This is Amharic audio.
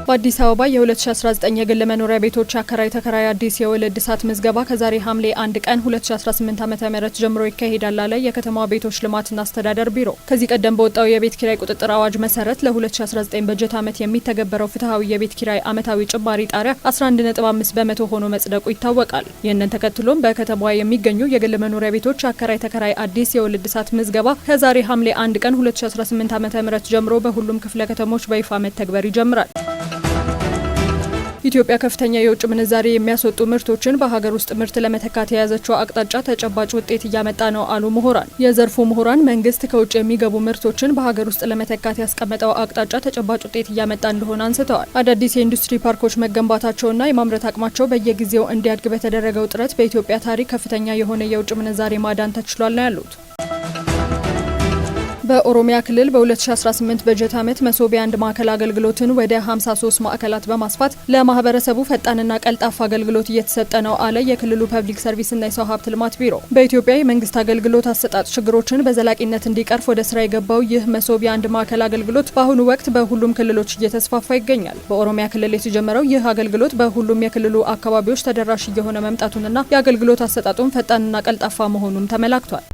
በአዲስ አበባ የ2019 የግል መኖሪያ ቤቶች አከራይ ተከራይ አዲስ የውል እድሳት ምዝገባ ከዛሬ ሐምሌ 1 ቀን 2018 ዓ.ም ጀምሮ ይካሄዳል አለ የከተማዋ ቤቶች ልማትና አስተዳደር ቢሮ። ከዚህ ቀደም በወጣው የቤት ኪራይ ቁጥጥር አዋጅ መሰረት ለ2019 በጀት ዓመት የሚተገበረው ፍትሐዊ የቤት ኪራይ ዓመታዊ ጭማሪ ጣሪያ 11.5 በመቶ ሆኖ መጽደቁ ይታወቃል። ይህንን ተከትሎም በከተማዋ የሚገኙ የግል መኖሪያ ቤቶች አከራይ ተከራይ አዲስ የውል እድሳት ምዝገባ ከዛሬ ሐምሌ 1 ቀን 2018 ዓ.ም ጀምሮ በሁሉም ክፍለ ከተሞች በይፋ መተግበር ይጀምራል። ኢትዮጵያ ከፍተኛ የውጭ ምንዛሬ የሚያስወጡ ምርቶችን በሀገር ውስጥ ምርት ለመተካት የያዘችው አቅጣጫ ተጨባጭ ውጤት እያመጣ ነው አሉ ምሁራን። የዘርፉ ምሁራን መንግስት ከውጭ የሚገቡ ምርቶችን በሀገር ውስጥ ለመተካት ያስቀመጠው አቅጣጫ ተጨባጭ ውጤት እያመጣ እንደሆነ አንስተዋል። አዳዲስ የኢንዱስትሪ ፓርኮች መገንባታቸውና የማምረት አቅማቸው በየጊዜው እንዲያድግ በተደረገው ጥረት በኢትዮጵያ ታሪክ ከፍተኛ የሆነ የውጭ ምንዛሬ ማዳን ተችሏል ነው ያሉት። በኦሮሚያ ክልል በ2018 በጀት ዓመት መሶብ የአንድ ማዕከል አገልግሎትን ወደ 53 ማዕከላት በማስፋት ለማህበረሰቡ ፈጣንና ቀልጣፋ አገልግሎት እየተሰጠ ነው አለ የክልሉ ፐብሊክ ሰርቪስና የሰው ሀብት ልማት ቢሮ። በኢትዮጵያ የመንግስት አገልግሎት አሰጣጥ ችግሮችን በዘላቂነት እንዲቀርፍ ወደ ስራ የገባው ይህ መሶብ የአንድ ማዕከል አገልግሎት በአሁኑ ወቅት በሁሉም ክልሎች እየተስፋፋ ይገኛል። በኦሮሚያ ክልል የተጀመረው ይህ አገልግሎት በሁሉም የክልሉ አካባቢዎች ተደራሽ እየሆነ መምጣቱንና የአገልግሎት አሰጣጡን ፈጣንና ቀልጣፋ መሆኑም ተመላክቷል።